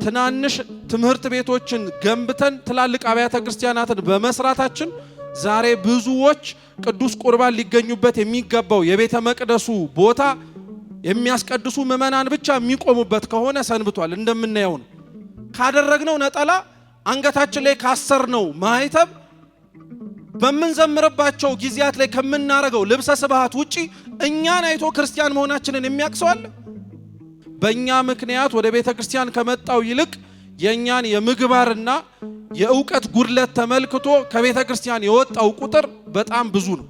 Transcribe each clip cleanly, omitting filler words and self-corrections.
ትናንሽ ትምህርት ቤቶችን ገንብተን ትላልቅ አብያተ ክርስቲያናትን በመስራታችን ዛሬ ብዙዎች ቅዱስ ቁርባን ሊገኙበት የሚገባው የቤተ መቅደሱ ቦታ የሚያስቀድሱ ምእመናን ብቻ የሚቆሙበት ከሆነ ሰንብቷል። እንደምናየው ነው። ካደረግነው ነጠላ አንገታችን ላይ ካሰርነው ማይተብ በመንዘምርባቸው ጊዜያት ላይ ከምናረገው ልብሰ ስብሐት ውጪ እኛን አይቶ ክርስቲያን መሆናችንን የሚያክሰዋል። በእኛ ምክንያት ወደ ቤተ ክርስቲያን ከመጣው ይልቅ የኛን የምግባርና የእውቀት ጉድለት ተመልክቶ ከቤተ ክርስቲያን የወጣው ቁጥር በጣም ብዙ ነው።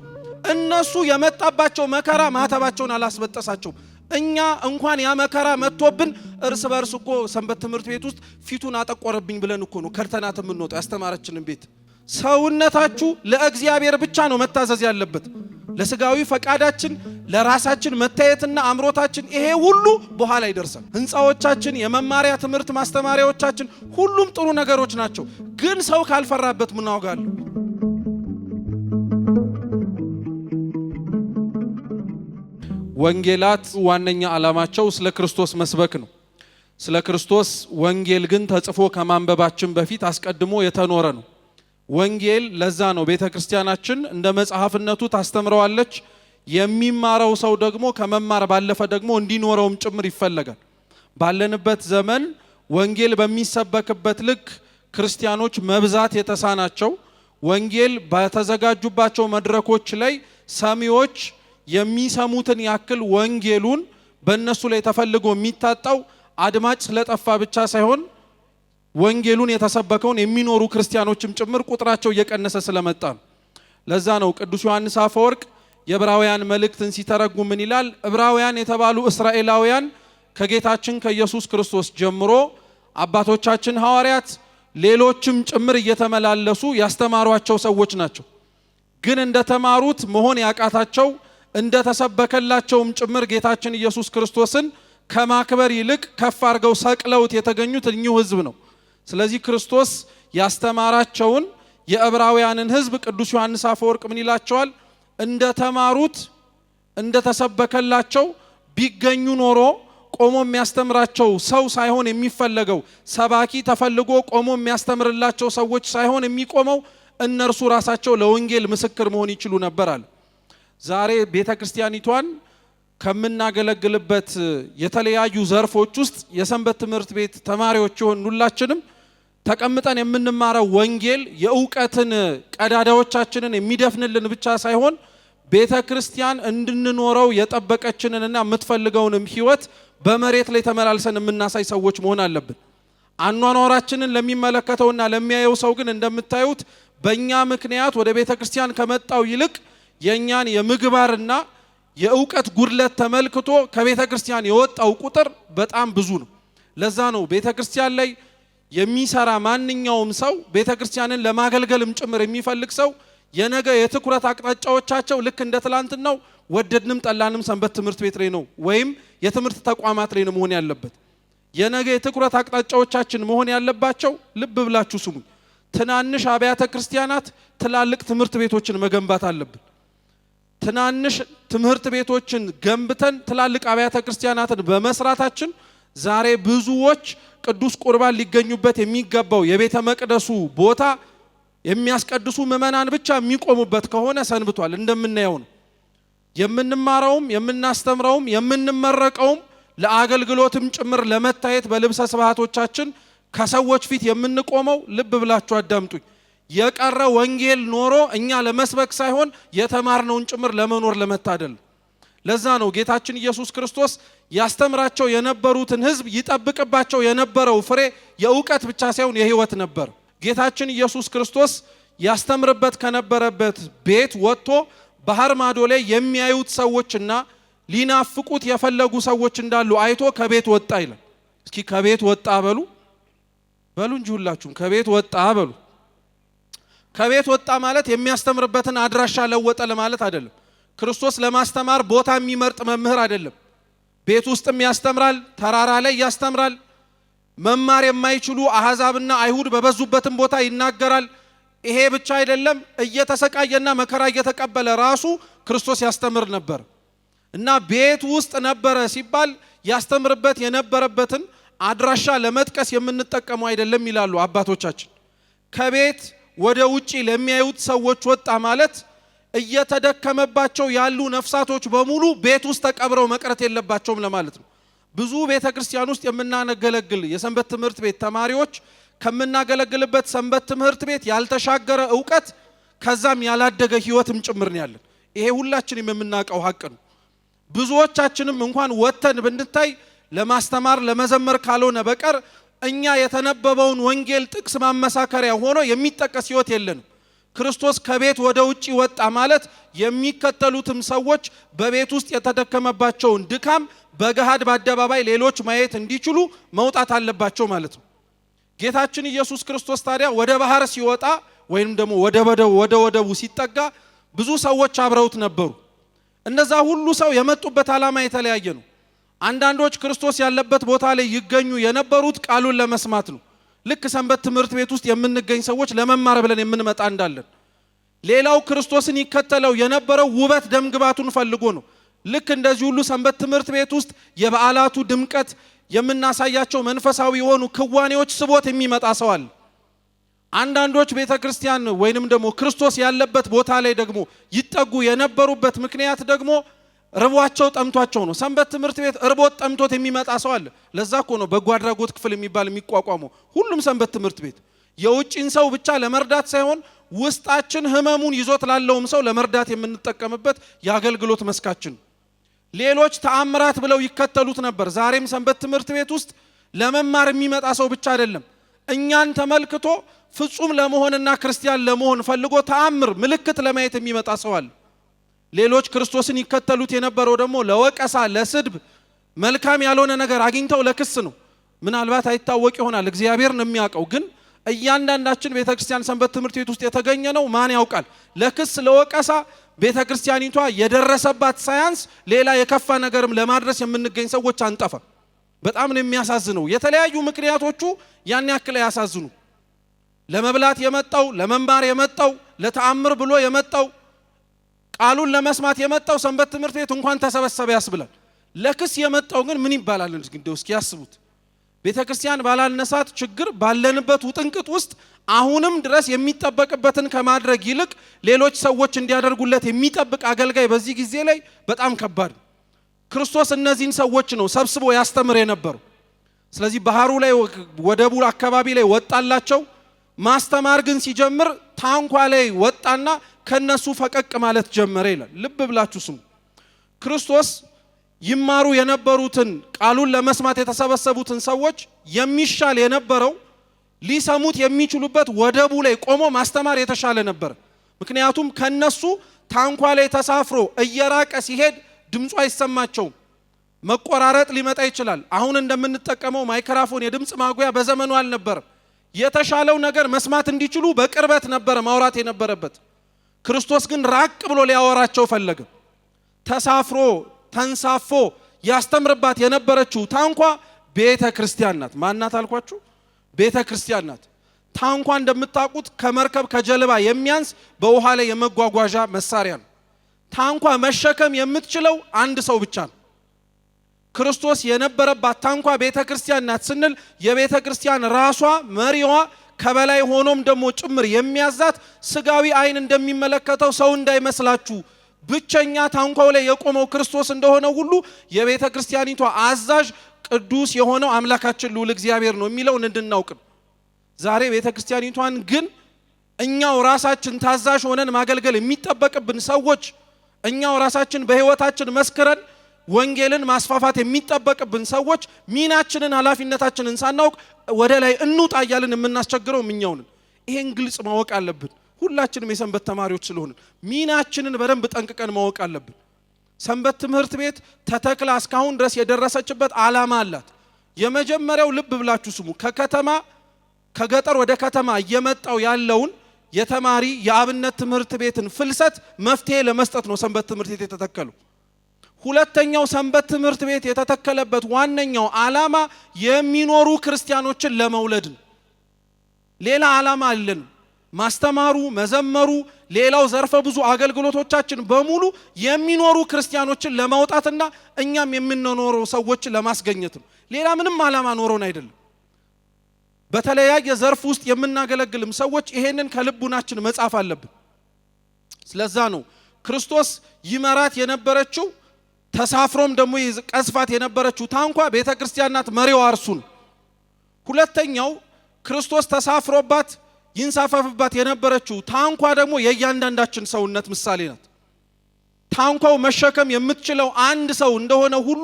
እነሱ የመጣባቸው መከራ ማተባቸውን አላስበጠሳቸው። እኛ እንኳን ያ መከራ መጥቶብን እርስ በርስ እኮ ሰንበት ትምህርት ቤት ውስጥ ፊቱን አጠቆረብኝ ብለን እኮ ነው ከርተናት የምንወጣው ያስተማረችንን ቤት። ሰውነታችሁ ለእግዚአብሔር ብቻ ነው መታዘዝ ያለበት። ለስጋዊ ፈቃዳችን ለራሳችን መታየትና አምሮታችን ይሄ ሁሉ በኋላ ይደርሳል። ህንፃዎቻችን፣ የመማሪያ ትምህርት ማስተማሪያዎቻችን ሁሉም ጥሩ ነገሮች ናቸው። ግን ሰው ካልፈራበት ምን ዋጋለው? ወንጌላት ዋነኛ ዓላማቸው ስለ ክርስቶስ መስበክ ነው። ስለ ክርስቶስ ወንጌል ግን ተጽፎ ከማንበባችን በፊት አስቀድሞ የተኖረ ነው። ወንጌል ለዛ ነው ቤተክርስቲያናችን እንደ መጽሐፍነቱ ታስተምረዋለች። የሚማረው ሰው ደግሞ ከመማር ባለፈ ደግሞ እንዲኖረውም ጭምር ይፈለጋል። ባለንበት ዘመን ወንጌል በሚሰበክበት ልክ ክርስቲያኖች መብዛት የተሳናቸው፣ ወንጌል በተዘጋጁባቸው መድረኮች ላይ ሰሚዎች የሚሰሙትን ያክል ወንጌሉን በእነሱ ላይ ተፈልጎ የሚታጣው አድማጭ ስለጠፋ ብቻ ሳይሆን ወንጌሉን የተሰበከውን የሚኖሩ ክርስቲያኖችም ጭምር ቁጥራቸው እየቀነሰ ስለመጣ ነው። ለዛ ነው ቅዱስ ዮሐንስ አፈወርቅ የዕብራውያን መልእክትን ሲተረጉም ምን ይላል? ዕብራውያን የተባሉ እስራኤላውያን ከጌታችን ከኢየሱስ ክርስቶስ ጀምሮ አባቶቻችን ሐዋርያት ሌሎችም ጭምር እየተመላለሱ ያስተማሯቸው ሰዎች ናቸው። ግን እንደተማሩት መሆን ያቃታቸው እንደተሰበከላቸውም ጭምር ጌታችን ኢየሱስ ክርስቶስን ከማክበር ይልቅ ከፍ አድርገው ሰቅለውት የተገኙት እኚሁ ሕዝብ ነው። ስለዚህ ክርስቶስ ያስተማራቸውን የዕብራውያንን ሕዝብ ቅዱስ ዮሐንስ አፈወርቅ ምን ይላቸዋል? እንደተማሩት እንደተሰበከላቸው ቢገኙ ኖሮ ቆሞ የሚያስተምራቸው ሰው ሳይሆን የሚፈለገው ሰባኪ ተፈልጎ ቆሞ የሚያስተምርላቸው ሰዎች ሳይሆን የሚቆመው እነርሱ ራሳቸው ለወንጌል ምስክር መሆን ይችሉ ነበር አለ። ዛሬ ቤተ ክርስቲያኒቷን ከምናገለግልበት የተለያዩ ዘርፎች ውስጥ የሰንበት ትምህርት ቤት ተማሪዎች የሆን ሁላችንም ተቀምጠን የምንማረው ወንጌል የእውቀትን ቀዳዳዎቻችንን የሚደፍንልን ብቻ ሳይሆን ቤተ ክርስቲያን እንድንኖረው የጠበቀችንንና የምትፈልገውንም ሕይወት በመሬት ላይ ተመላልሰን የምናሳይ ሰዎች መሆን አለብን። አኗኗራችንን ለሚመለከተውና ለሚያየው ሰው ግን እንደምታዩት በእኛ ምክንያት ወደ ቤተ ክርስቲያን ከመጣው ይልቅ የኛን የምግባርና የእውቀት ጉድለት ተመልክቶ ከቤተ ክርስቲያን የወጣው ቁጥር በጣም ብዙ ነው። ለዛ ነው ቤተ ክርስቲያን ላይ የሚሰራ ማንኛውም ሰው ቤተ ክርስቲያንን ለማገልገልም ጭምር የሚፈልግ ሰው የነገ የትኩረት አቅጣጫዎቻቸው ልክ እንደ ትላንትናው ወደድንም ጠላንም ሰንበት ትምህርት ቤት ላይ ነው ወይም የትምህርት ተቋማት ላይ ነው መሆን ያለበት። የነገ የትኩረት አቅጣጫዎቻችን መሆን ያለባቸው ልብ ብላችሁ ስሙ፣ ትናንሽ አብያተ ክርስቲያናት ትላልቅ ትምህርት ቤቶችን መገንባት አለብን። ትናንሽ ትምህርት ቤቶችን ገንብተን ትላልቅ አብያተ ክርስቲያናትን በመስራታችን ዛሬ ብዙዎች ቅዱስ ቁርባን ሊገኙበት የሚገባው የቤተ መቅደሱ ቦታ የሚያስቀድሱ ምእመናን ብቻ የሚቆሙበት ከሆነ ሰንብቷል። እንደምናየው ነው። የምንማረውም የምናስተምረውም የምንመረቀውም ለአገልግሎትም ጭምር ለመታየት በልብሰ ስብሐቶቻችን ከሰዎች ፊት የምንቆመው ልብ ብላችሁ አዳምጡኝ፣ የቀረ ወንጌል ኖሮ እኛ ለመስበክ ሳይሆን የተማርነውን ጭምር ለመኖር ለመታደል። ለዛ ነው ጌታችን ኢየሱስ ክርስቶስ ያስተምራቸው የነበሩትን ሕዝብ ይጠብቅባቸው የነበረው ፍሬ የእውቀት ብቻ ሳይሆን የሕይወት ነበር። ጌታችን ኢየሱስ ክርስቶስ ያስተምርበት ከነበረበት ቤት ወጥቶ ባህር ማዶ ላይ የሚያዩት ሰዎችና ሊናፍቁት የፈለጉ ሰዎች እንዳሉ አይቶ ከቤት ወጣ ይላል። እስኪ ከቤት ወጣ በሉ እንጂ ሁላችሁም ከቤት ወጣ በሉ። ከቤት ወጣ ማለት የሚያስተምርበትን አድራሻ ለወጠ ለማለት አይደለም። ክርስቶስ ለማስተማር ቦታ የሚመርጥ መምህር አይደለም። ቤት ውስጥም ያስተምራል፣ ተራራ ላይ ያስተምራል። መማር የማይችሉ አሕዛብና አይሁድ በበዙበትም ቦታ ይናገራል። ይሄ ብቻ አይደለም፣ እየተሰቃየና መከራ እየተቀበለ ራሱ ክርስቶስ ያስተምር ነበር እና ቤት ውስጥ ነበረ ሲባል ያስተምርበት የነበረበትን አድራሻ ለመጥቀስ የምንጠቀመው አይደለም ይላሉ አባቶቻችን። ከቤት ወደ ውጪ ለሚያዩት ሰዎች ወጣ ማለት እየተደከመባቸው ያሉ ነፍሳቶች በሙሉ ቤት ውስጥ ተቀብረው መቅረት የለባቸውም ለማለት ነው። ብዙ ቤተክርስቲያን ውስጥ የምናገለግል የሰንበት ትምህርት ቤት ተማሪዎች ከምናገለግልበት ሰንበት ትምህርት ቤት ያልተሻገረ ዕውቀት ከዛም ያላደገ ህይወትም ጭምር ነው ያለን። ይሄ ሁላችንም የምናውቀው ሀቅ ነው። ብዙዎቻችንም እንኳን ወተን ብንታይ ለማስተማር ለመዘመር ካልሆነ በቀር እኛ የተነበበውን ወንጌል ጥቅስ ማመሳከሪያ ሆኖ የሚጠቀስ ህይወት የለንም። ክርስቶስ ከቤት ወደ ውጪ ወጣ ማለት የሚከተሉትም ሰዎች በቤት ውስጥ የተደከመባቸውን ድካም በገሃድ በአደባባይ ሌሎች ማየት እንዲችሉ መውጣት አለባቸው ማለት ነው። ጌታችን ኢየሱስ ክርስቶስ ታዲያ ወደ ባህር ሲወጣ ወይንም ደግሞ ወደ ወደቡ ሲጠጋ ብዙ ሰዎች አብረውት ነበሩ። እነዛ ሁሉ ሰው የመጡበት ዓላማ የተለያየ ነው። አንዳንዶች ክርስቶስ ያለበት ቦታ ላይ ይገኙ የነበሩት ቃሉን ለመስማት ነው። ልክ ሰንበት ትምህርት ቤት ውስጥ የምንገኝ ሰዎች ለመማር ብለን የምንመጣ እንዳለን። ሌላው ክርስቶስን ይከተለው የነበረው ውበት ደምግባቱን ፈልጎ ነው። ልክ እንደዚህ ሁሉ ሰንበት ትምህርት ቤት ውስጥ የበዓላቱ ድምቀት የምናሳያቸው መንፈሳዊ የሆኑ ክዋኔዎች ስቦት የሚመጣ ሰው አለ። አንዳንዶች ቤተክርስቲያን ወይንም ደግሞ ክርስቶስ ያለበት ቦታ ላይ ደግሞ ይጠጉ የነበሩበት ምክንያት ደግሞ ርቧቸው ጠምቷቸው ነው። ሰንበት ትምህርት ቤት ርቦት ጠምቶት የሚመጣ ሰው አለ። ለዛ እኮ ነው በጎ አድራጎት ክፍል የሚባል የሚቋቋመው። ሁሉም ሰንበት ትምህርት ቤት የውጭን ሰው ብቻ ለመርዳት ሳይሆን ውስጣችን ህመሙን ይዞት ላለውም ሰው ለመርዳት የምንጠቀምበት የአገልግሎት መስካችን። ሌሎች ተአምራት ብለው ይከተሉት ነበር። ዛሬም ሰንበት ትምህርት ቤት ውስጥ ለመማር የሚመጣ ሰው ብቻ አይደለም፣ እኛን ተመልክቶ ፍጹም ለመሆንና ክርስቲያን ለመሆን ፈልጎ ተአምር ምልክት ለማየት የሚመጣ ሰው አለ። ሌሎች ክርስቶስን ይከተሉት የነበረው ደግሞ ለወቀሳ፣ ለስድብ፣ መልካም ያልሆነ ነገር አግኝተው ለክስ ነው። ምናልባት አይታወቅ ይሆናል፣ እግዚአብሔር ነው የሚያውቀው። ግን እያንዳንዳችን ቤተክርስቲያን ሰንበት ትምህርት ቤት ውስጥ የተገኘ ነው ማን ያውቃል? ለክስ ለወቀሳ ቤተክርስቲያኒቷ የደረሰባት ሳያንስ ሌላ የከፋ ነገርም ለማድረስ የምንገኝ ሰዎች አንጠፋ። በጣም ነው የሚያሳዝነው። የተለያዩ ምክንያቶቹ ያን ያክል ያሳዝኑ። ለመብላት የመጣው፣ ለመማር የመጣው፣ ለተአምር ብሎ የመጣው፣ ቃሉን ለመስማት የመጣው ሰንበት ትምህርት ቤት እንኳን ተሰበሰበ ያስብላል። ለክስ የመጣው ግን ምን ይባላል? እንደው እስኪ ያስቡት። ቤተክርስቲያን ባላነሳት ችግር ባለንበት ውጥንቅጥ ውስጥ አሁንም ድረስ የሚጠበቅበትን ከማድረግ ይልቅ ሌሎች ሰዎች እንዲያደርጉለት የሚጠብቅ አገልጋይ በዚህ ጊዜ ላይ በጣም ከባድ። ክርስቶስ እነዚህን ሰዎች ነው ሰብስቦ ያስተምር የነበረው። ስለዚህ ባህሩ ላይ ወደቡ አካባቢ ላይ ወጣላቸው። ማስተማር ግን ሲጀምር ታንኳ ላይ ወጣና ከነሱ ፈቀቅ ማለት ጀመረ ይላል። ልብ ብላችሁ ስሙ። ክርስቶስ ይማሩ የነበሩትን ቃሉን ለመስማት የተሰበሰቡትን ሰዎች የሚሻል የነበረው ሊሰሙት የሚችሉበት ወደቡ ላይ ቆሞ ማስተማር የተሻለ ነበር። ምክንያቱም ከነሱ ታንኳ ላይ ተሳፍሮ እየራቀ ሲሄድ ድምፁ አይሰማቸውም። መቆራረጥ ሊመጣ ይችላል። አሁን እንደምንጠቀመው ማይክሮፎን የድምፅ ማጉያ በዘመኑ አልነበረም። የተሻለው ነገር መስማት እንዲችሉ በቅርበት ነበር ማውራት የነበረበት። ክርስቶስ ግን ራቅ ብሎ ሊያወራቸው ፈለገ። ተሳፍሮ ተንሳፎ ያስተምርባት የነበረችው ታንኳ ቤተ ክርስቲያን ናት። ማናት አልኳችሁ? ቤተ ክርስቲያን ናት። ታንኳ እንደምታውቁት ከመርከብ ከጀልባ የሚያንስ በውሃ ላይ የመጓጓዣ መሳሪያ ነው። ታንኳ መሸከም የምትችለው አንድ ሰው ብቻ ነው። ክርስቶስ የነበረባት ታንኳ ቤተ ክርስቲያን ናት ስንል የቤተ ክርስቲያን ራሷ መሪዋ ከበላይ ሆኖም ደግሞ ጭምር የሚያዛት ስጋዊ አይን እንደሚመለከተው ሰው እንዳይመስላችሁ ብቸኛ ታንኳው ላይ የቆመው ክርስቶስ እንደሆነ ሁሉ የቤተ ክርስቲያኒቷ አዛዥ ቅዱስ የሆነው አምላካችን ልዑል እግዚአብሔር ነው የሚለውን እንድናውቅ። ዛሬ ቤተ ክርስቲያኒቷን ግን እኛው ራሳችን ታዛዥ ሆነን ማገልገል የሚጠበቅብን ሰዎች፣ እኛው ራሳችን በህይወታችን መስክረን ወንጌልን ማስፋፋት የሚጠበቅብን ሰዎች ሚናችንን ኃላፊነታችንን ሳናውቅ ወደ ላይ እንውጣ እያልን የምናስቸግረው እኛውን። ይሄን ግልጽ ማወቅ አለብን። ሁላችንም የሰንበት ተማሪዎች ስለሆንን ሚናችንን በደንብ ጠንቅቀን ማወቅ አለብን። ሰንበት ትምህርት ቤት ተተክላ እስካሁን ድረስ የደረሰችበት ዓላማ አላት። የመጀመሪያው ልብ ብላችሁ ስሙ። ከገጠር ወደ ከተማ እየመጣው ያለውን የተማሪ የአብነት ትምህርት ቤትን ፍልሰት መፍትሄ ለመስጠት ነው ሰንበት ትምህርት ቤት የተተከለው። ሁለተኛው ሰንበት ትምህርት ቤት የተተከለበት ዋነኛው ዓላማ የሚኖሩ ክርስቲያኖችን ለመውለድ ነው። ሌላ ዓላማ አለን። ማስተማሩ፣ መዘመሩ፣ ሌላው ዘርፈ ብዙ አገልግሎቶቻችን በሙሉ የሚኖሩ ክርስቲያኖችን ለማውጣትና እኛም የምንኖረው ሰዎችን ለማስገኘት ነው። ሌላ ምንም ዓላማ ኖሮን አይደለም። በተለያየ ዘርፍ ውስጥ የምናገለግልም ሰዎች ይሄንን ከልቡናችን መጻፍ አለብን። ስለዛ ነው ክርስቶስ ይመራት የነበረችው ተሳፍሮም ደግሞ ቀስፋት የነበረችው ታንኳ ቤተክርስቲያን ናት፣ መሪዋ እርሱ ነው። ሁለተኛው ክርስቶስ ተሳፍሮባት ይንሳፈፍባት የነበረችው ታንኳ ደግሞ የእያንዳንዳችን ሰውነት ምሳሌ ናት። ታንኳው መሸከም የምትችለው አንድ ሰው እንደሆነ ሁሉ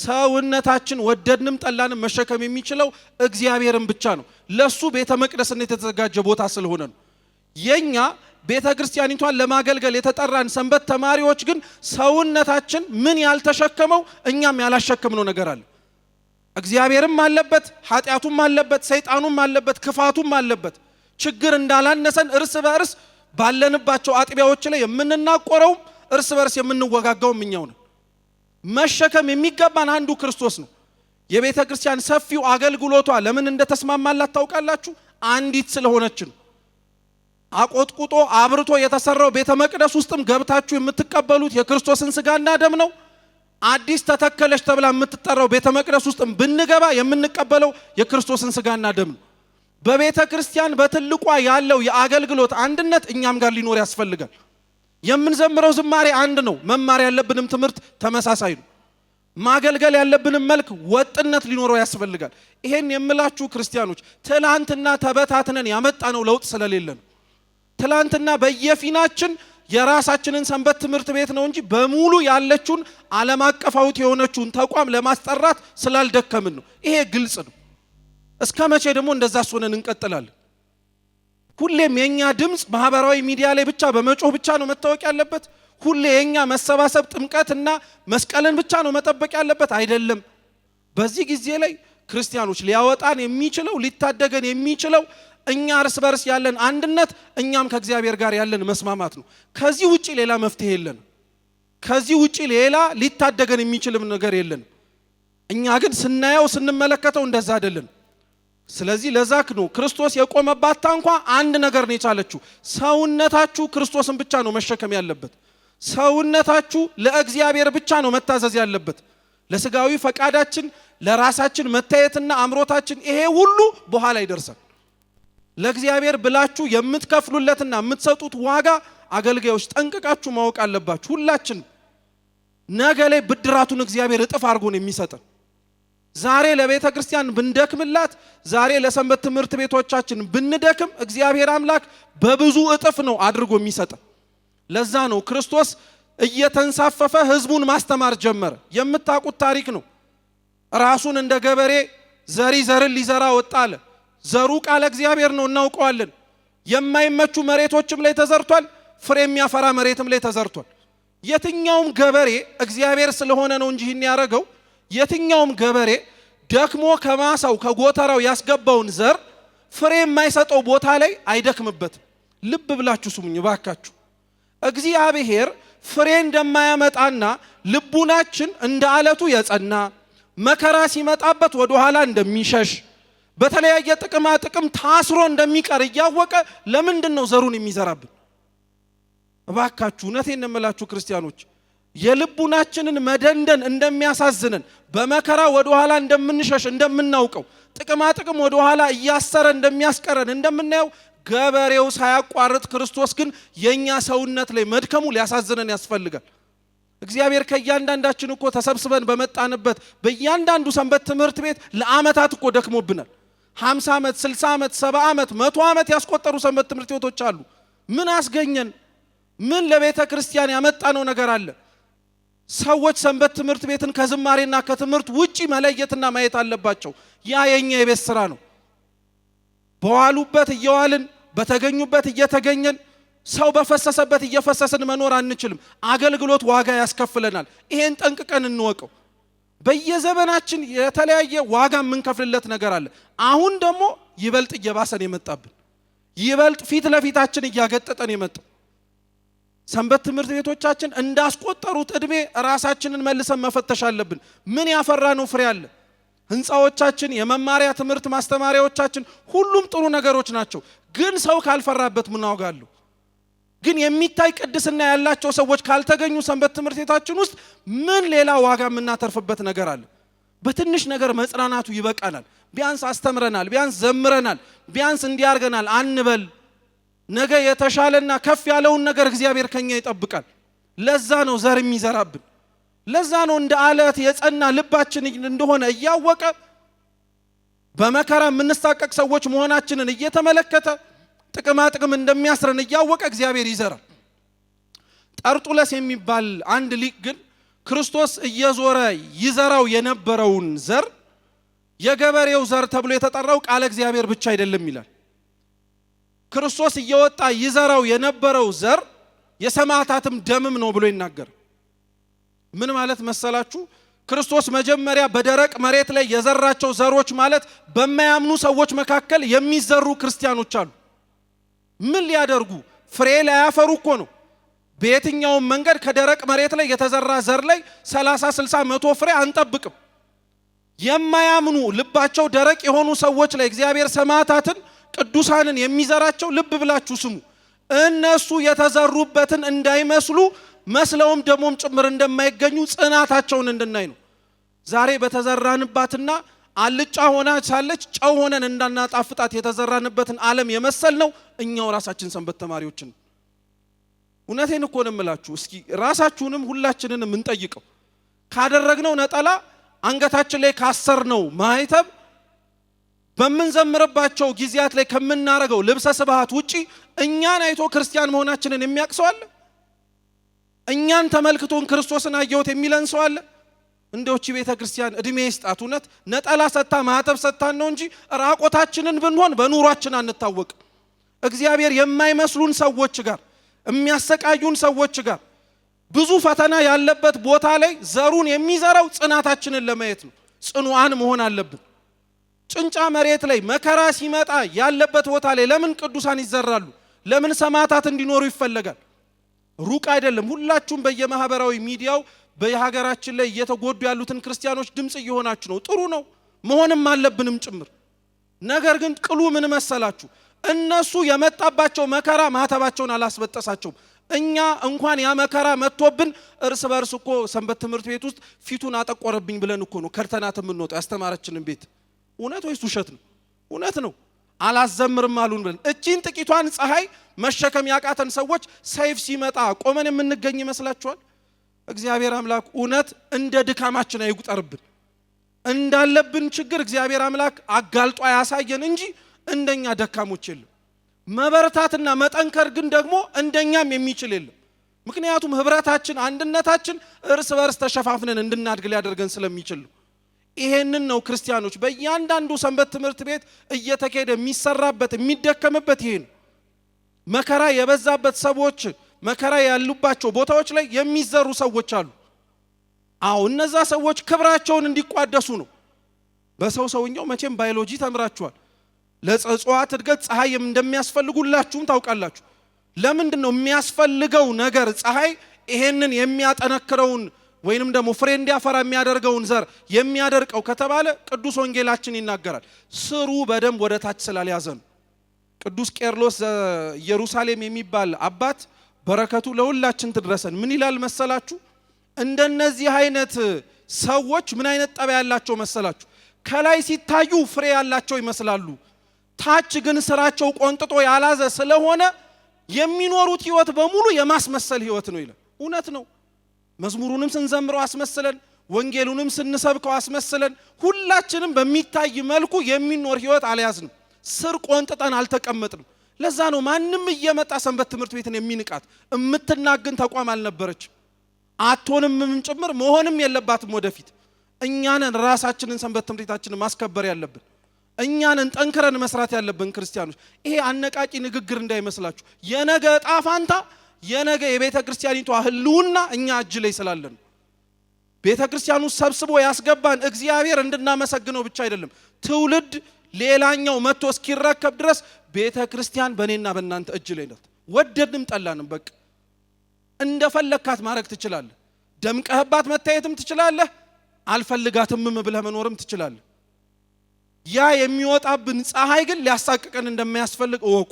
ሰውነታችን ወደድንም ጠላንም መሸከም የሚችለው እግዚአብሔርን ብቻ ነው። ለሱ ቤተ መቅደስነት የተዘጋጀ ቦታ ስለሆነ ነው። የኛ ቤተ ክርስቲያኒቷን ለማገልገል የተጠራን ሰንበት ተማሪዎች ግን ሰውነታችን ምን ያልተሸከመው እኛም ያላሸከምነው ነገር አለ። እግዚአብሔርም አለበት፣ ኃጢያቱም አለበት፣ ሰይጣኑም አለበት፣ ክፋቱም አለበት። ችግር እንዳላነሰን እርስ በርስ ባለንባቸው አጥቢያዎች ላይ የምንናቆረው እርስ በርስ የምንወጋጋው እኛው ነው። መሸከም የሚገባን አንዱ ክርስቶስ ነው። የቤተ ክርስቲያን ሰፊው አገልግሎቷ ለምን እንደተስማማላት ታውቃላችሁ? አንዲት ስለሆነች ነው። አቆጥቁጦ አብርቶ የተሰራው ቤተ መቅደስ ውስጥም ገብታችሁ የምትቀበሉት የክርስቶስን ስጋና ደም ነው። አዲስ ተተከለች ተብላ የምትጠራው ቤተ መቅደስ ውስጥም ብንገባ የምንቀበለው የክርስቶስን ስጋና ደም ነው። በቤተ ክርስቲያን በትልቋ ያለው የአገልግሎት አንድነት እኛም ጋር ሊኖር ያስፈልጋል። የምንዘምረው ዝማሬ አንድ ነው። መማር ያለብንም ትምህርት ተመሳሳይ ነው። ማገልገል ያለብንም መልክ ወጥነት ሊኖረው ያስፈልጋል። ይሄን የምላችሁ ክርስቲያኖች ትላንትና ተበታትነን ያመጣነው ለውጥ ስለሌለ ነው። ትላንትና በየፊናችን የራሳችንን ሰንበት ትምህርት ቤት ነው እንጂ በሙሉ ያለችውን ዓለም አቀፋዊት የሆነችውን ተቋም ለማስጠራት ስላልደከምን ነው። ይሄ ግልጽ ነው። እስከ መቼ ደግሞ እንደዛ ሆነን እንቀጥላለን? ሁሌም የኛ ድምጽ ማህበራዊ ሚዲያ ላይ ብቻ በመጮህ ብቻ ነው መታወቅ ያለበት? ሁሌ የኛ መሰባሰብ ጥምቀትና መስቀልን ብቻ ነው መጠበቅ ያለበት? አይደለም። በዚህ ጊዜ ላይ ክርስቲያኖች ሊያወጣን የሚችለው ሊታደገን የሚችለው እኛ እርስ በርስ ያለን አንድነት፣ እኛም ከእግዚአብሔር ጋር ያለን መስማማት ነው። ከዚህ ውጪ ሌላ መፍትሄ የለንም። ከዚህ ውጪ ሌላ ሊታደገን የሚችልም ነገር የለንም። እኛ ግን ስናየው ስንመለከተው እንደዛ አይደለም። ስለዚህ ለዛክ ነው ክርስቶስ የቆመባት ታንኳ አንድ ነገር ነው የቻለችው። ሰውነታችሁ ክርስቶስን ብቻ ነው መሸከም ያለበት። ሰውነታችሁ ለእግዚአብሔር ብቻ ነው መታዘዝ ያለበት። ለስጋዊ ፈቃዳችን ለራሳችን መታየትና አምሮታችን ይሄ ሁሉ በኋላ ይደርሳል። ለእግዚአብሔር ብላችሁ የምትከፍሉለትና የምትሰጡት ዋጋ አገልጋዮች ጠንቅቃችሁ ማወቅ አለባችሁ። ሁላችን ነገ ላይ ብድራቱን እግዚአብሔር እጥፍ አድርጎ ነው የሚሰጠን። ዛሬ ለቤተ ክርስቲያን ብንደክምላት፣ ዛሬ ለሰንበት ትምህርት ቤቶቻችን ብንደክም እግዚአብሔር አምላክ በብዙ እጥፍ ነው አድርጎ የሚሰጠን። ለዛ ነው ክርስቶስ እየተንሳፈፈ ህዝቡን ማስተማር ጀመረ። የምታውቁት ታሪክ ነው። ራሱን እንደ ገበሬ ዘርን ሊዘራ ወጣ አለ። ዘሩ ቃለ እግዚአብሔር ነው፣ እናውቀዋለን። የማይመቹ መሬቶችም ላይ ተዘርቷል፣ ፍሬ የሚያፈራ መሬትም ላይ ተዘርቷል። የትኛውም ገበሬ እግዚአብሔር ስለሆነ ነው እንጂ ይህን ያደረገው። የትኛውም ገበሬ ደክሞ ከማሳው ከጎተራው ያስገባውን ዘር ፍሬ የማይሰጠው ቦታ ላይ አይደክምበትም። ልብ ብላችሁ ስሙኝ ባካችሁ። እግዚአብሔር ፍሬ እንደማያመጣና ልቡናችን እንደ አለቱ የጸና መከራ ሲመጣበት ወደ ኋላ እንደሚሸሽ በተለያየ ጥቅም ታስሮ እንደሚቀር እያወቀ ለምንድን ነው ዘሩን የሚዘራብን? ባካችሁ እውነቴን ነው የምላችሁ ክርስቲያኖች፣ የልቡናችንን መደንደን እንደሚያሳዝነን በመከራ ወደ ኋላ እንደምንሸሽ እንደምናውቀው ጥቅም ወደ ኋላ እያሰረ እንደሚያስቀረን እንደምናየው ገበሬው ሳያቋርጥ ክርስቶስ ግን የኛ ሰውነት ላይ መድከሙ ሊያሳዝነን ያስፈልጋል። እግዚአብሔር ከእያንዳንዳችን እኮ ተሰብስበን በመጣንበት በእያንዳንዱ ሰንበት ትምህርት ቤት ለዓመታት እኮ ደክሞብናል። 50 ዓመት 60 ዓመት 70 ዓመት 100 ዓመት ያስቆጠሩ ሰንበት ትምህርት ቤቶች አሉ። ምን አስገኘን? ምን ለቤተ ክርስቲያን ያመጣነው ነገር አለ? ሰዎች ሰንበት ትምህርት ቤትን ከዝማሬና ከትምህርት ውጪ መለየትና ማየት አለባቸው። ያ የኛ የቤት ስራ ነው። በዋሉበት እየዋልን በተገኙበት እየተገኘን ሰው በፈሰሰበት እየፈሰስን መኖር አንችልም። አገልግሎት ዋጋ ያስከፍለናል። ይሄን ጠንቅቀን እንወቀው። በየዘመናችን የተለያየ ዋጋ የምንከፍልለት ነገር አለ። አሁን ደግሞ ይበልጥ እየባሰን የመጣብን፣ ይበልጥ ፊት ለፊታችን እያገጠጠን የመጣው ሰንበት ትምህርት ቤቶቻችን እንዳስቆጠሩት እድሜ ራሳችንን መልሰን መፈተሽ አለብን። ምን ያፈራነው ፍሬ አለ? ህንፃዎቻችን፣ የመማሪያ ትምህርት ማስተማሪያዎቻችን ሁሉም ጥሩ ነገሮች ናቸው። ግን ሰው ካልፈራበት ምን ዋጋለሁ? ግን የሚታይ ቅድስና ያላቸው ሰዎች ካልተገኙ ሰንበት ትምህርት ቤታችን ውስጥ ምን ሌላ ዋጋ የምናተርፍበት ነገር አለ? በትንሽ ነገር መጽናናቱ ይበቃናል። ቢያንስ አስተምረናል፣ ቢያንስ ዘምረናል፣ ቢያንስ እንዲያርገናል አንበል። ነገ የተሻለና ከፍ ያለውን ነገር እግዚአብሔር ከኛ ይጠብቃል። ለዛ ነው ዘር የሚዘራብን። ለዛ ነው እንደ አለት የጸና ልባችን እንደሆነ እያወቀ በመከራ የምንሳቀቅ ሰዎች መሆናችንን እየተመለከተ ጥቅማ ጥቅም እንደሚያስረን እያወቀ እግዚአብሔር ይዘራል። ጠርጡለስ የሚባል አንድ ሊቅ ግን ክርስቶስ እየዞረ ይዘራው የነበረውን ዘር የገበሬው ዘር ተብሎ የተጠራው ቃለ እግዚአብሔር ብቻ አይደለም ይላል። ክርስቶስ እየወጣ ይዘራው የነበረው ዘር የሰማዕታትም ደምም ነው ብሎ ይናገር። ምን ማለት መሰላችሁ? ክርስቶስ መጀመሪያ በደረቅ መሬት ላይ የዘራቸው ዘሮች ማለት በማያምኑ ሰዎች መካከል የሚዘሩ ክርስቲያኖች አሉ። ምን ሊያደርጉ? ፍሬ ላያፈሩ እኮ ነው። በየትኛውም መንገድ ከደረቅ መሬት ላይ የተዘራ ዘር ላይ 30፣ 60፣ 100 ፍሬ አንጠብቅም። የማያምኑ ልባቸው ደረቅ የሆኑ ሰዎች ላይ እግዚአብሔር ሰማዕታትን ቅዱሳንን የሚዘራቸው ልብ ብላችሁ ስሙ። እነሱ የተዘሩበትን እንዳይመስሉ መስለውም ደሞም ጭምር እንደማይገኙ ጽናታቸውን እንድናይ ነው። ዛሬ በተዘራንባትና አልጫ ሆና ሳለች ጨው ሆነን እንዳናጣፍጣት የተዘራንበትን ዓለም የመሰል ነው እኛው ራሳችን ሰንበት ተማሪዎችን። እውነቴን እኮ ነው የምላችሁ። እስኪ ራሳችሁንም ሁላችንንም እንጠይቀው። ካደረግነው ነጠላ አንገታችን ላይ ካሰርነው ማህተብ በምንዘምርባቸው ጊዜያት ላይ ከምናረገው ልብሰ ስብሐት ውጪ እኛን አይቶ ክርስቲያን መሆናችንን የሚያቅሰው አለ? እኛን ተመልክቶን ክርስቶስን አየሁት የሚለን ሰው አለ? እንደውቺ ቤተ ክርስቲያን እድሜ ይስጣት። እውነት ነጠላ ሰታ ማህተብ ሰታን ነው እንጂ ራቆታችንን ብንሆን በኑሯችን አንታወቅ። እግዚአብሔር የማይመስሉን ሰዎች ጋር የሚያሰቃዩን ሰዎች ጋር ብዙ ፈተና ያለበት ቦታ ላይ ዘሩን የሚዘራው ጽናታችንን ለማየት ነው። ጽኑዓን መሆን አለብን። ጭንጫ መሬት ላይ መከራ ሲመጣ ያለበት ቦታ ላይ ለምን ቅዱሳን ይዘራሉ? ለምን ሰማዕታት እንዲኖሩ ይፈለጋል? ሩቅ አይደለም። ሁላችሁም በየማህበራዊ ሚዲያው በየሀገራችን ላይ እየተጎዱ ያሉትን ክርስቲያኖች ድምጽ እየሆናችሁ ነው። ጥሩ ነው፣ መሆንም አለብንም ጭምር። ነገር ግን ቅሉ ምን መሰላችሁ? እነሱ የመጣባቸው መከራ ማህተባቸውን አላስበጠሳቸውም። እኛ እንኳን ያ መከራ መጥቶብን እርስ በርስ እኮ ሰንበት ትምህርት ቤት ውስጥ ፊቱን አጠቆረብኝ ብለን እኮ ነው ከርተናት የምንወጣው ያስተማረችንን ቤት። እውነት ወይስ ውሸት ነው? እውነት ነው። አላዘምርም አሉን ብለን እቺን ጥቂቷን ፀሐይ መሸከም ያቃተን ሰዎች ሰይፍ ሲመጣ ቆመን የምንገኝ ይመስላችኋል? እግዚአብሔር አምላክ እውነት እንደ ድካማችን አይቁጠርብን። እንዳለብን ችግር እግዚአብሔር አምላክ አጋልጦ ያሳየን እንጂ እንደኛ ደካሞች የለም። መበረታትና መጠንከር ግን ደግሞ እንደኛም የሚችል የለም። ምክንያቱም ህብረታችን፣ አንድነታችን እርስ በርስ ተሸፋፍነን እንድናድግ ሊያደርገን ስለሚችል ነው። ይሄንን ነው ክርስቲያኖች በእያንዳንዱ ሰንበት ትምህርት ቤት እየተካሄደ የሚሰራበት የሚደከምበት ይሄ ነው። መከራ የበዛበት ሰዎች መከራ ያሉባቸው ቦታዎች ላይ የሚዘሩ ሰዎች አሉ። አዎ እነዛ ሰዎች ክብራቸውን እንዲቋደሱ ነው። በሰውኛው መቼም ባዮሎጂ ተምራችኋል። ለእጽዋት እድገት ፀሐይም እንደሚያስፈልጉላችሁም ታውቃላችሁ። ለምንድን ነው የሚያስፈልገው ነገር ፀሐይ ይሄንን የሚያጠነክረውን ወይንም ደግሞ ፍሬ እንዲያፈራ የሚያደርገውን ዘር የሚያደርቀው ከተባለ ቅዱስ ወንጌላችን ይናገራል። ስሩ በደንብ ወደ ታች ስላልያዘ ነው። ቅዱስ ቄርሎስ ኢየሩሳሌም የሚባል አባት በረከቱ ለሁላችን ትድረሰን ምን ይላል መሰላችሁ? እንደነዚህ አይነት ሰዎች ምን አይነት ጠባይ ያላቸው መሰላችሁ? ከላይ ሲታዩ ፍሬ ያላቸው ይመስላሉ፣ ታች ግን ስራቸው ቆንጥጦ ያላዘ ስለሆነ የሚኖሩት ህይወት በሙሉ የማስመሰል ህይወት ነው ይላል። እውነት ነው። መዝሙሩንም ስንዘምረው አስመስለን፣ ወንጌሉንም ስንሰብከው አስመስለን፣ ሁላችንም በሚታይ መልኩ የሚኖር ህይወት አልያዝንም። ስር ቆንጥጠን አልተቀመጥንም። ለዛ ነው ማንም እየመጣ ሰንበት ትምህርት ቤትን የሚንቃት። እምትናግን ተቋም አልነበረችም፣ አትሆንም ጭምር መሆንም የለባትም ወደፊት። እኛንን ራሳችንን ሰንበት ትምህርት ቤታችንን ማስከበር ያለብን፣ እኛንን ጠንክረን መስራት ያለብን ክርስቲያኖች። ይሄ አነቃቂ ንግግር እንዳይመስላችሁ። የነገ ዕጣ ፋንታ የነገ የቤተ ክርስቲያኒቷ ህልውና እኛ እጅ ላይ ስላለን ቤተ ክርስቲያኑ ሰብስቦ ያስገባን እግዚአብሔር እንድናመሰግነው ብቻ አይደለም፣ ትውልድ ሌላኛው መጥቶ እስኪረከብ ድረስ ቤተ ክርስቲያን በእኔና በእናንተ እጅ ላይ ናት። ወደድንም ጠላንም በቃ እንደፈለካት ማድረግ ትችላለህ። ደምቀህባት መታየትም ትችላለህ፣ አልፈልጋትም ብለህ መኖርም ትችላለህ። ያ የሚወጣብን ፀሐይ ግን ሊያሳቅቀን እንደማያስፈልግ እወቁ።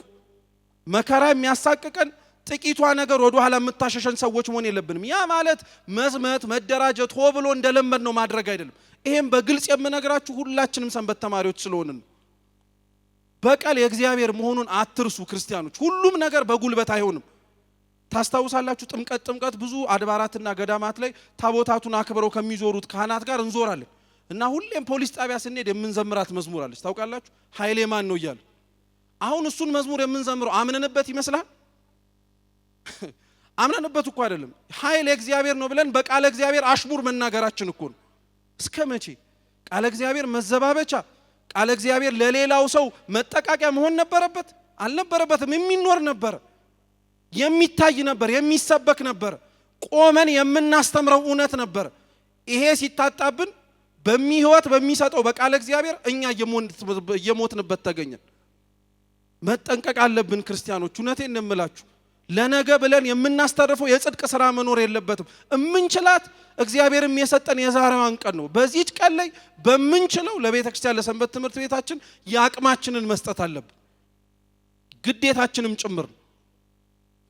መከራ የሚያሳቅቀን፣ ጥቂቷ ነገር ወደ ኋላ የምታሸሸን ሰዎች መሆን የለብንም። ያ ማለት መዝመት መደራጀት ሆ ብሎ እንደለመድ ነው ማድረግ አይደለም። ይሄም በግልጽ የምነግራችሁ ሁላችንም ሰንበት ተማሪዎች ስለሆንን በቀል የእግዚአብሔር መሆኑን አትርሱ ክርስቲያኖች። ሁሉም ነገር በጉልበት አይሆንም። ታስታውሳላችሁ ጥምቀት ብዙ አድባራትና ገዳማት ላይ ታቦታቱን አክብረው ከሚዞሩት ካህናት ጋር እንዞራለን እና ሁሌም ፖሊስ ጣቢያ ስንሄድ የምንዘምራት መዝሙር አለች። ታውቃላችሁ ኃይሌ ማን ነው እያለ። አሁን እሱን መዝሙር የምንዘምረው አምነንበት ይመስላል? አምነንበት እኮ አይደለም። ኃይል የእግዚአብሔር ነው ብለን በቃለ እግዚአብሔር አሽሙር መናገራችን እኮ ነው። እስከ መቼ ቃለ እግዚአብሔር መዘባበቻ፣ ቃለ እግዚአብሔር ለሌላው ሰው መጠቃቂያ መሆን ነበረበት? አልነበረበትም። የሚኖር ነበር፣ የሚታይ ነበር፣ የሚሰበክ ነበር፣ ቆመን የምናስተምረው እውነት ነበር። ይሄ ሲታጣብን በሚህይወት በሚሰጠው በቃለ እግዚአብሔር እኛ እየሞትንበት ተገኘን። መጠንቀቅ አለብን ክርስቲያኖች። እውነቴን ነው የምላችሁ። ለነገ ብለን የምናስተርፈው የጽድቅ ሥራ መኖር የለበትም። እምንችላት እግዚአብሔርም የሰጠን የዛሬዋን ቀን ነው። በዚህች ቀን ላይ በምንችለው ለቤተ ክርስቲያን ለሰንበት ትምህርት ቤታችን የአቅማችንን መስጠት አለብን፣ ግዴታችንም ጭምር ነው።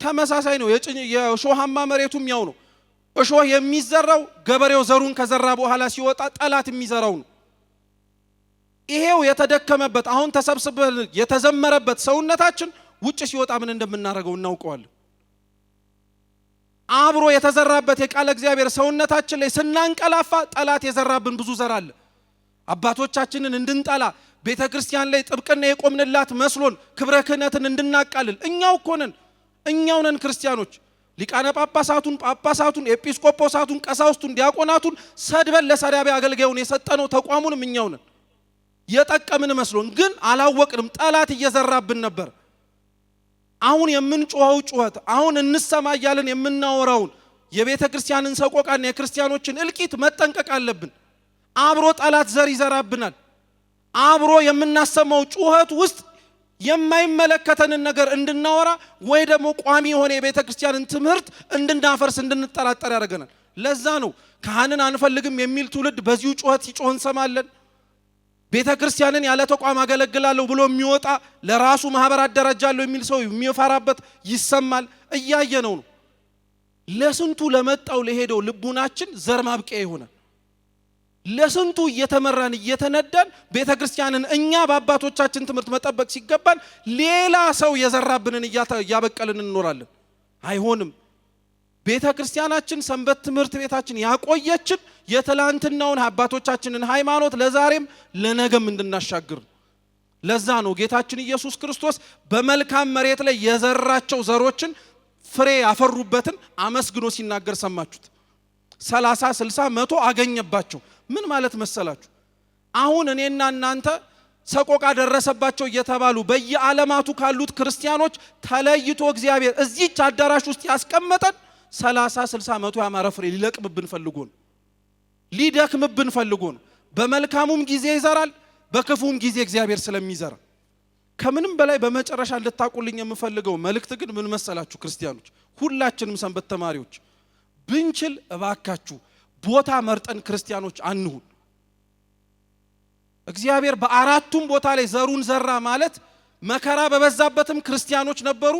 ተመሳሳይ ነው። የእሾሃማ መሬቱም ያው ነው። እሾህ የሚዘራው ገበሬው ዘሩን ከዘራ በኋላ ሲወጣ ጠላት የሚዘራው ነው። ይሄው የተደከመበት አሁን ተሰብስበን የተዘመረበት ሰውነታችን ውጭ ሲወጣ ምን እንደምናደርገው እናውቀዋለን። አብሮ የተዘራበት የቃለ እግዚአብሔር ሰውነታችን ላይ ስናንቀላፋ ጠላት የዘራብን ብዙ ዘር አለ። አባቶቻችንን እንድንጠላ ቤተክርስቲያን ላይ ጥብቅና የቆምንላት መስሎን ክብረ ክህነትን እንድናቃልል እኛው ነን ክርስቲያኖች። ሊቃነ ጳጳሳቱን ኤጲስቆጶሳቱን ቀሳውስቱን ዲያቆናቱን ሰድበን ለሰዳቢ አገልጋዩን የሰጠነው ተቋሙንም እኛው ነን። የጠቀምን መስሎን ግን አላወቅንም። ጠላት እየዘራብን ነበር። አሁን የምንጮኸው ጩኸት አሁን እንሰማ እያልን የምናወራውን የቤተ ክርስቲያንን ሰቆቃና የክርስቲያኖችን እልቂት መጠንቀቅ አለብን። አብሮ ጠላት ዘር ይዘራብናል። አብሮ የምናሰማው ጩኸት ውስጥ የማይመለከተንን ነገር እንድናወራ ወይ ደግሞ ቋሚ የሆነ የቤተ ክርስቲያንን ትምህርት እንድናፈርስ እንድንጠራጠር ያደርገናል። ለዛ ነው ካህንን አንፈልግም የሚል ትውልድ በዚሁ ጩኸት ሲጮህ እንሰማለን። ቤተ ክርስቲያንን ያለ ተቋም አገለግላለሁ ብሎ የሚወጣ ለራሱ ማህበር አደረጃለሁ የሚል ሰው የሚፈራበት ይሰማል። እያየነው ነው። ለስንቱ ለመጣው ለሄደው ልቡናችን ዘር ማብቂያ ይሆናል። ለስንቱ እየተመራን እየተነዳን ቤተ ክርስቲያንን እኛ በአባቶቻችን ትምህርት መጠበቅ ሲገባን ሌላ ሰው የዘራብንን እያበቀልን እንኖራለን። አይሆንም። ቤተ ክርስቲያናችን ሰንበት ትምህርት ቤታችን ያቆየችን የትላንትናውን አባቶቻችንን ሃይማኖት ለዛሬም ለነገም እንድናሻግር። ለዛ ነው ጌታችን ኢየሱስ ክርስቶስ በመልካም መሬት ላይ የዘራቸው ዘሮችን ፍሬ ያፈሩበትን አመስግኖ ሲናገር ሰማችሁት። 30 60 100 አገኘባቸው። ምን ማለት መሰላችሁ? አሁን እኔና እናንተ ሰቆቃ ደረሰባቸው እየተባሉ በየዓለማቱ ካሉት ክርስቲያኖች ተለይቶ እግዚአብሔር እዚህች አዳራሽ ውስጥ ያስቀመጠን 30 60 100 ያማረ ፍሬ ሊለቅምብን ፈልጎ ነው፣ ሊደክምብን ፈልጎ ነው። በመልካሙም ጊዜ ይዘራል፣ በክፉም ጊዜ እግዚአብሔር ስለሚዘራ። ከምንም በላይ በመጨረሻ እንድታቁልኝ የምፈልገው መልእክት ግን ምን መሰላችሁ? ክርስቲያኖች ሁላችንም ሰንበት ተማሪዎች ብንችል እባካችሁ ቦታ መርጠን ክርስቲያኖች አንሁን። እግዚአብሔር በአራቱም ቦታ ላይ ዘሩን ዘራ ማለት መከራ በበዛበትም ክርስቲያኖች ነበሩ።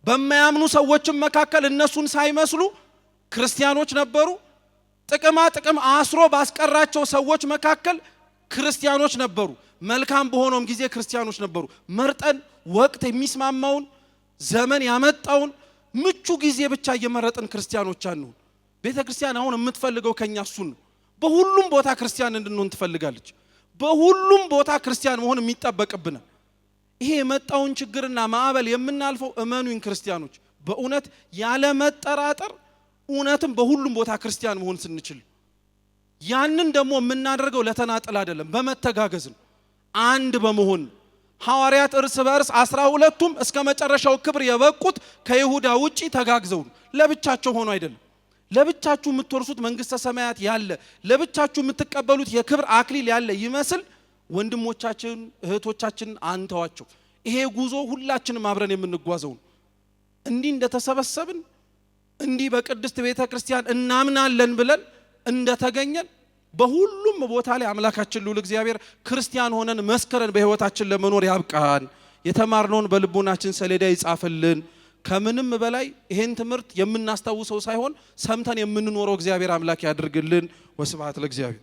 በማያምኑ ሰዎችም መካከል እነሱን ሳይመስሉ ክርስቲያኖች ነበሩ። ጥቅም አስሮ ባስቀራቸው ሰዎች መካከል ክርስቲያኖች ነበሩ። መልካም በሆነም ጊዜ ክርስቲያኖች ነበሩ። መርጠን ወቅት የሚስማማውን ዘመን ያመጣውን ምቹ ጊዜ ብቻ እየመረጥን ክርስቲያኖች አንሁን። ቤተ ክርስቲያን አሁን የምትፈልገው ከኛ እሱን ነው። በሁሉም ቦታ ክርስቲያን እንድንሆን ትፈልጋለች። በሁሉም ቦታ ክርስቲያን መሆን የሚጠበቅብናል። ይሄ የመጣውን ችግርና ማዕበል የምናልፈው እመኑኝ ክርስቲያኖች በእውነት ያለ መጠራጠር እውነትም በሁሉም ቦታ ክርስቲያን መሆን ስንችል፣ ያንን ደግሞ የምናደርገው ለተናጠል አይደለም፣ በመተጋገዝ ነው፣ አንድ በመሆን። ሐዋርያት እርስ በርስ 12ቱም እስከ መጨረሻው ክብር የበቁት ከይሁዳ ውጪ ተጋግዘው ነው፣ ለብቻቸው ሆኖ አይደለም። ለብቻችሁ የምትወርሱት መንግስተ ሰማያት ያለ ለብቻችሁ የምትቀበሉት የክብር አክሊል ያለ ይመስል ወንድሞቻችን እህቶቻችን አንተዋቸው። ይሄ ጉዞ ሁላችንም አብረን የምንጓዘው ነው። እንዲህ እንደተሰበሰብን እንዲህ በቅድስት ቤተ ክርስቲያን እናምናለን ብለን እንደተገኘን በሁሉም ቦታ ላይ አምላካችን ልዑል እግዚአብሔር ክርስቲያን ሆነን መስከረን በህይወታችን ለመኖር ያብቃን። የተማርነውን በልቦናችን ሰሌዳ ይጻፍልን። ከምንም በላይ ይሄን ትምህርት የምናስተውሰው ሳይሆን ሰምተን የምንኖረው እግዚአብሔር አምላክ ያድርግልን። ወስብሐት ለእግዚአብሔር።